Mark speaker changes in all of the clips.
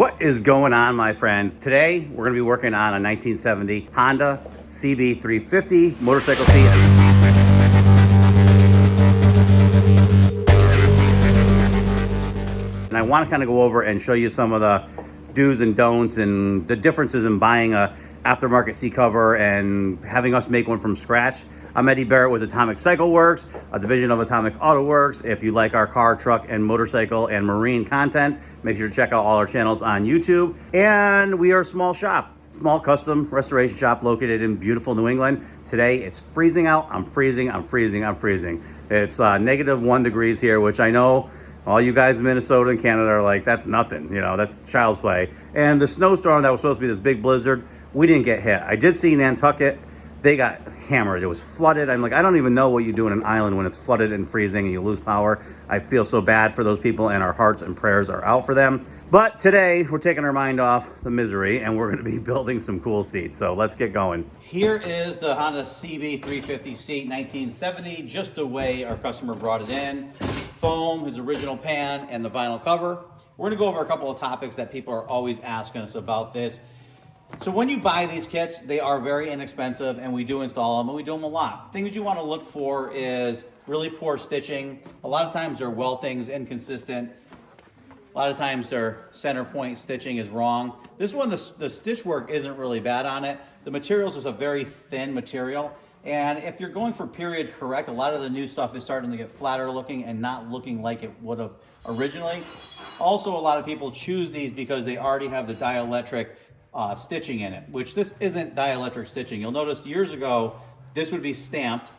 Speaker 1: What is going on, my friends? Today, we're gonna be working on a 1970 Honda CB350 motorcycle seat. And I wanna kind of go over and show you some of the do's and don'ts and the differences in buying a aftermarket seat cover and having us make one from scratch. I'm Eddie Barrett with Atomic Cycle Works, a division of Atomic Auto Works. If you like our car, truck, and motorcycle and marine content, make sure to check out all our channels on YouTube. And we are a small shop, small custom restoration shop located in beautiful New England. Today, it's freezing out. I'm freezing. It's -1 degrees here, which I know all you guys in Minnesota and Canada are like, that's nothing, you know, that's child's play. And the snowstorm that was supposed to be this big blizzard, we didn't get hit. I did see Nantucket, they got hammered. It was flooded. I'm like, I don't even know what you do in an island when it's flooded and freezing and you lose power. I feel so bad for those people, and our hearts and prayers are out for them. But today, we're taking our mind off the misery and we're gonna be building some cool seats. So let's get going. Here is the Honda CB350 seat, 1970, just the way our customer brought it in. Foam, his original pan, and the vinyl cover. We're gonna go over a couple of topics that people are always asking us about this. So when you buy these kits, they are very inexpensive, and we do install them, and we do them a lot. Things you want to look for is really poor stitching. A lot of times their welting's inconsistent. A lot of times their center point stitching is wrong. This one, the stitch work isn't really bad on it. The materials is a very thin material, and if you're going for period correct, a lot of the new stuff is starting to get flatter looking and not looking like it would have originally. Also, a lot of people choose these because they already have the dielectric stitching in it, which this isn't dielectric stitching. You'll notice years ago, this would be stamped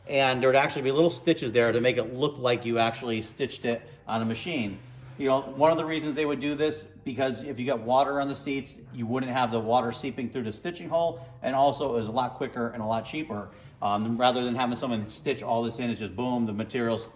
Speaker 1: and there would actually be little stitches there to make it look like you actually stitched it on a machine. You know, one of the reasons they would do this, because if you got water on the seats, you wouldn't have the water seeping through the stitching hole, and also it was a lot quicker and a lot cheaper. Rather than having someone stitch all this in, it's just boom, the material's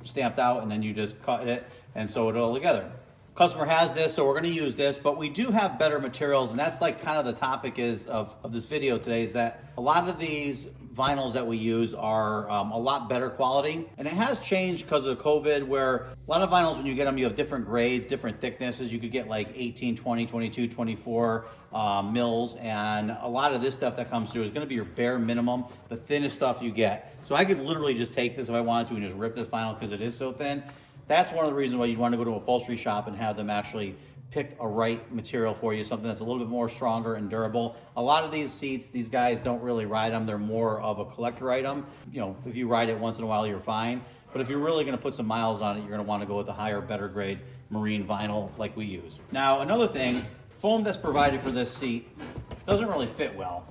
Speaker 1: stamped out, and then you just cut it and sew it all together. Customer has this, so we're going to use this, but we do have better materials, and that's like kind of the topic is of this video today, is that a lot of these vinyls that we use are a lot better quality, and it has changed because of COVID, where a lot of vinyls, when you get them, you have different grades, different thicknesses. You could get like 18, 20, 22, 24 mils, and a lot of this stuff that comes through is going to be your bare minimum, the thinnest stuff you get. So I could literally just take this if I wanted to and just rip this vinyl because it is so thin. That's one of the reasons why you'd want to go to an upholstery shop and have them actually pick a right material for you, something that's a little bit more stronger and durable. A lot of these seats, these guys don't really ride them. They're more of a collector item. You know, if you ride it once in a while, you're fine. But if you're really going to put some miles on it, you're going to want to go with the higher, better grade marine vinyl like we use. Now, another thing, foam that's provided for this seat doesn't really fit well.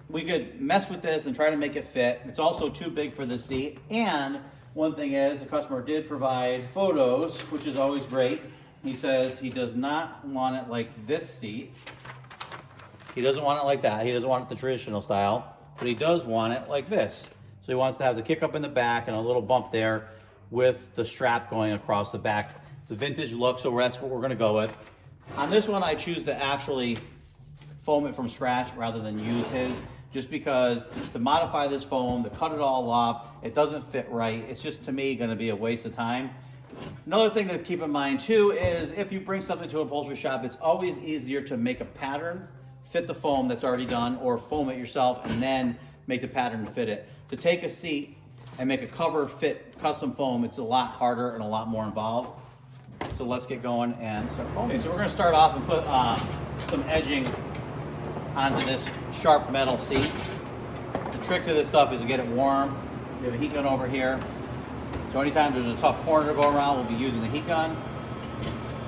Speaker 1: We could mess with this and try to make it fit. It's also too big for this seat, and one thing is, the customer did provide photos, which is always great. He says he does not want it like this seat. He doesn't want it like that. He doesn't want it the traditional style, but he does want it like this. So he wants to have the kick up in the back and a little bump there with the strap going across the back. It's a vintage look, so that's what we're gonna go with. On this one, I choose to actually foam it from scratch rather than use his, just because to modify this foam, to cut it all off, it doesn't fit right. It's just, to me, gonna be a waste of time. Another thing to keep in mind too is if you bring something to an upholstery shop, it's always easier to make a pattern, fit the foam that's already done, or foam it yourself and then make the pattern fit it. To take a seat and make a cover fit custom foam, it's a lot harder and a lot more involved. So let's get going and start foaming. Okay, so we're gonna start off and put some edging onto this sharp metal seat. The trick to this stuff is to get it warm. We have a heat gun over here. So anytime there's a tough corner to go around, we'll be using the heat gun.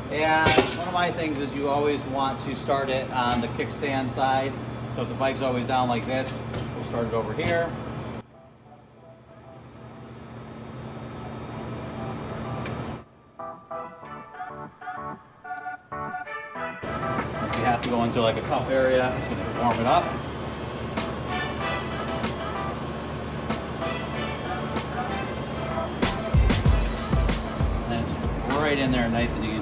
Speaker 1: And one of my things is you always want to start it on the kickstand side. So if the bike's always down like this, we'll start it over here. If you have to go into like a tough area, it's going to warm it up. And it's right in there, nice and easy.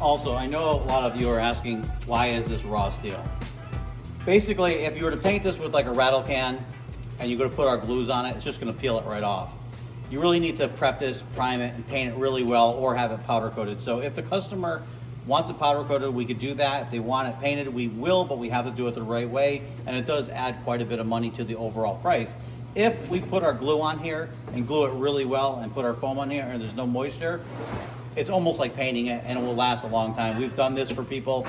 Speaker 1: Also, I know a lot of you are asking, why is this raw steel? Basically, if you were to paint this with like a rattle can and you go to put our glues on it, it's just going to peel it right off. you really need to prep this, prime it, and paint it really well, or have it powder coated. So if the customer wants it powder coated, we could do that. If they want it painted, we will, but we have to do it the right way, and it does add quite a bit of money to the overall price. If we put our glue on here and glue it really well and put our foam on here and there's no moisture, it's almost like painting it, and it will last a long time. We've done this for people,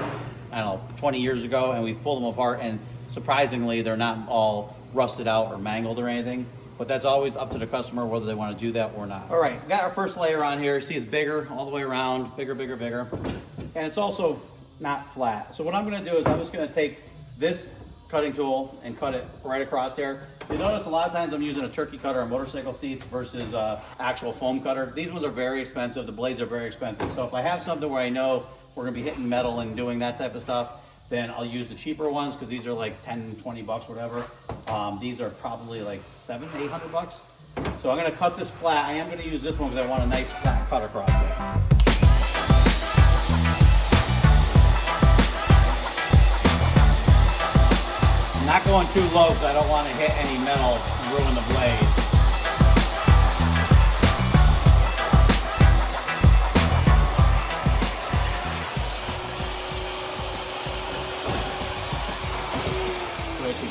Speaker 1: I don't know, 20 years ago, and we've pulled them apart, and surprisingly, they're not all rusted out or mangled or anything. But that's always up to the customer whether they want to do that or not. All right, we got our first layer on here. See, it's bigger all the way around, bigger, bigger, bigger. And it's also not flat. So what I'm going to do is I'm just going to take this cutting tool and cut it right across there. You notice a lot of times I'm using a turkey cutter on motorcycle seats versus actual foam cutter. These ones are very expensive. The blades are very expensive. So if I have something where I know we're going to be hitting metal and doing that type of stuff, then I'll use the cheaper ones because these are like 10, 20 bucks, whatever. These are probably like 700, 800 bucks. So I'm going to cut this flat. I am going to use this one because I want a nice flat cut across it. I'm not going too low because I don't want to hit any metal and ruin the blade.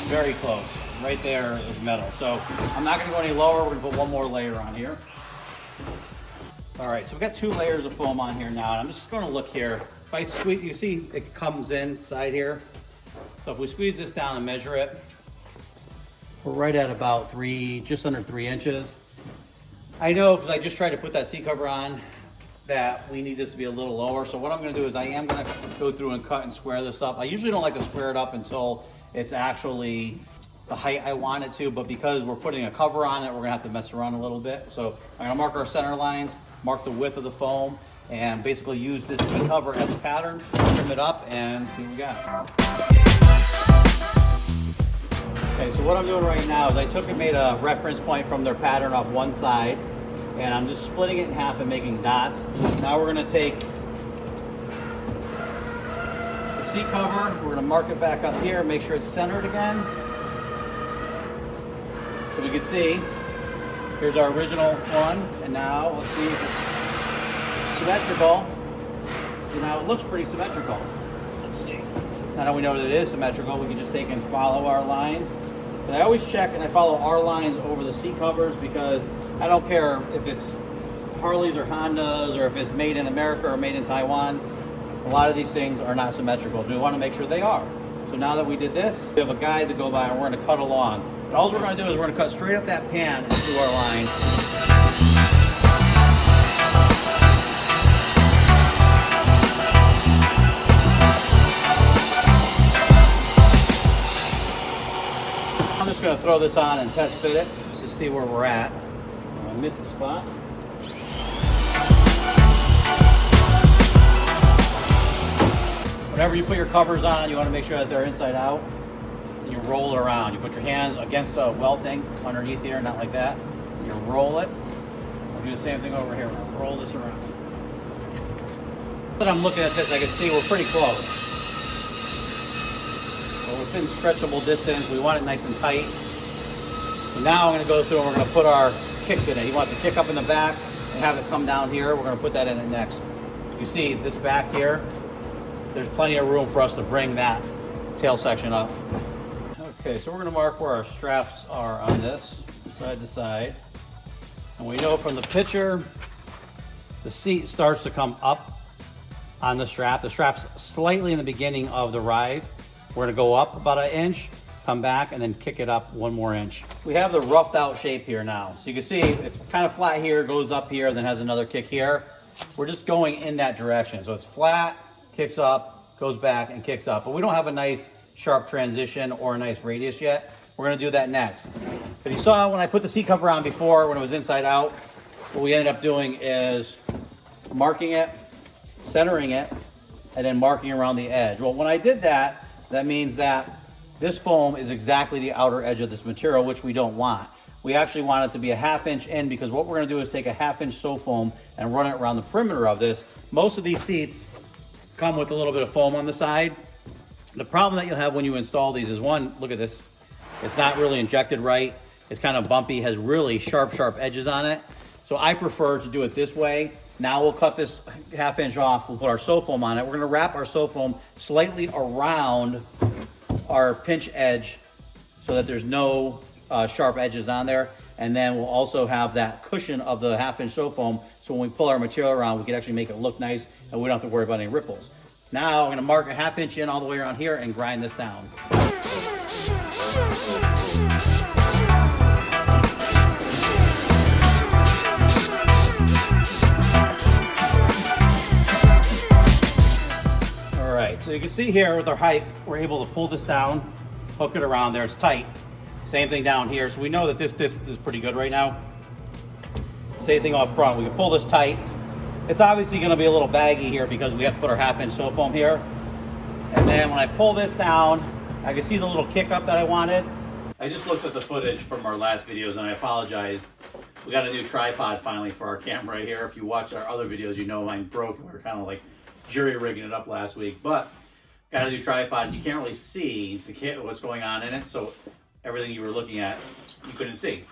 Speaker 1: Very close. Right there is metal. So I'm not going to go any lower. We're going to put one more layer on here. All right, so we've got 2 layers of foam on here now. And I'm just going to look here. If I squeeze, you see it comes inside here. So if we squeeze this down and measure it, we're right at about just under 3 inches. I know because I just tried to put that seat cover on that we need this to be a little lower. So what I'm going to do is I am going to go through and cut and square this up. I usually don't like to square it up until it's actually the height I want it to, but because we're putting a cover on it, we're gonna have to mess around a little bit. So I'm gonna mark our center lines, mark the width of the foam, and basically use this seat cover as a pattern, trim it up, and see what we got. Okay, so what I'm doing right now is I took and made a reference point from their pattern off one side, and I'm just splitting it in half and making dots. Now we're gonna take seat cover, we're going to mark it back up here, make sure it's centered again. So we can see, here's our original one, and now let's see if it's symmetrical. So now it looks pretty symmetrical. Let's see. Now that we know that it is symmetrical, we can just take and follow our lines. And I always check and I follow our lines over the seat covers because I don't care if it's Harleys or Hondas or if it's made in America or made in Taiwan. A lot of these things are not symmetrical, so we want to make sure they are. So now that we did this, we have a guide to go by and we're going to cut along. And all we're going to do is we're going to cut straight up that pan and do our line. I'm just going to throw this on and test fit it just to see where we're at. I missed the spot. Whenever you put your covers on, you want to make sure that they're inside out. And you roll it around. You put your hands against the welting underneath here, not like that. And you roll it. We'll do the same thing over here. We'll roll this around. Now that I'm looking at this, I can see we're pretty close. We're within stretchable distance. We want it nice and tight. So now I'm going to go through and we're going to put our kicks in it. He wants to kick up in the back and have it come down here. We're going to put that in it next. You see this back here? There's plenty of room for us to bring that tail section up. Okay, so we're going to mark where our straps are on this, side to side. And we know from the picture, the seat starts to come up on the strap. The strap's slightly in the beginning of the rise. We're going to go up about 1 inch, come back, and then kick it up 1 more inch. We have the roughed out shape here now. So you can see it's kind of flat here, goes up here, then has another kick here. We're just going in that direction. So it's flat, kicks up, goes back, and kicks up. But we don't have a nice sharp transition or a nice radius yet. We're gonna do that next. But you saw when I put the seat cover on before, when it was inside out, what we ended up doing is marking it, centering it, and then marking around the edge. Well, when I did that, that means that this foam is exactly the outer edge of this material, which we don't want. We actually want it to be a 1/2 inch in, because what we're gonna do is take a 1/2 inch sew foam and run it around the perimeter of this. Most of these seats come with a little bit of foam on the side. The problem that you'll have when you install these is, one, look at this. It's not really injected right. It's kind of bumpy, has really sharp edges on it. So I prefer to do it this way. Now we'll cut this 1/2 inch off. We'll put our sew foam on it. We're gonna wrap our sew foam slightly around our pinch edge so that there's no sharp edges on there. And then we'll also have that cushion of the 1/2 inch sew foam, so when we pull our material around, we can actually make it look nice and we don't have to worry about any ripples. Now I'm gonna mark a 1/2 inch in all the way around here and grind this down. All right, so you can see here with our height, we're able to pull this down, hook it around there, it's tight. Same thing down here, so we know that this distance is pretty good right now. Same thing off front, we can pull this tight. It's obviously gonna be a little baggy here because we have to put our 1/2 inch sew foam here. And then when I pull this down, I can see the little kick up that I wanted. I just looked at the footage from our last videos and I apologize. We got a new tripod finally for our camera here. If you watch our other videos, you know mine broke. We were kind of like jury rigging it up last week, but got a new tripod and you can't really see what's going on in it. So everything you were looking at, you couldn't see.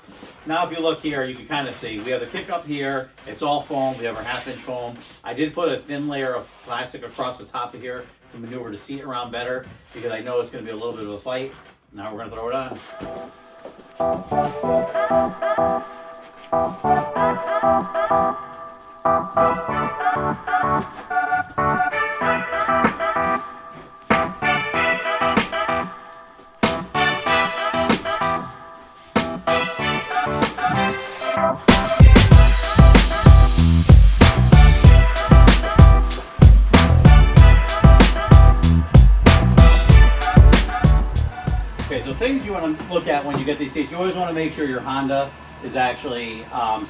Speaker 1: Now if you look here, you can kind of see. We have the kick up here, it's all foam, we have our 1/2 inch foam. I did put a thin layer of plastic across the top of here to maneuver to see it around better because I know it's gonna be a little bit of a fight. Now we're gonna throw it on. Okay, so things you want to look at when you get these seats, you always want to make sure your Honda is actually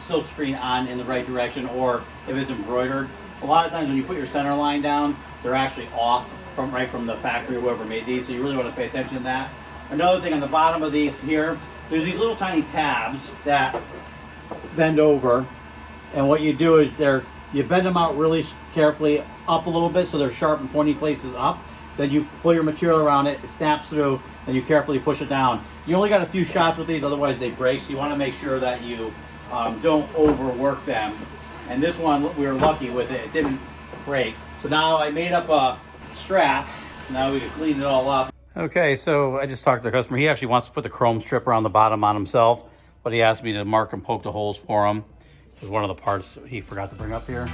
Speaker 1: silk screen on in the right direction, or if it's embroidered. A lot of times when you put your center line down, they're actually off right from the factory, whoever made these, so you really want to pay attention to that. Another thing on the bottom of these here, there's these little tiny tabs that bend over, and what you do is you bend them out really carefully up a little bit so they're sharp and pointy places up. Then you pull your material around it, it snaps through, and you carefully push it down. You only got a few shots with these, otherwise they break, so you want to make sure that you don't overwork them. And this one, we were lucky with it, it didn't break. So now I made up a strap, now we can clean it all up. Okay, so I just talked to the customer. He actually wants to put the chrome strip around the bottom on himself, but he asked me to mark and poke the holes for him. It was one of the parts he forgot to bring up here.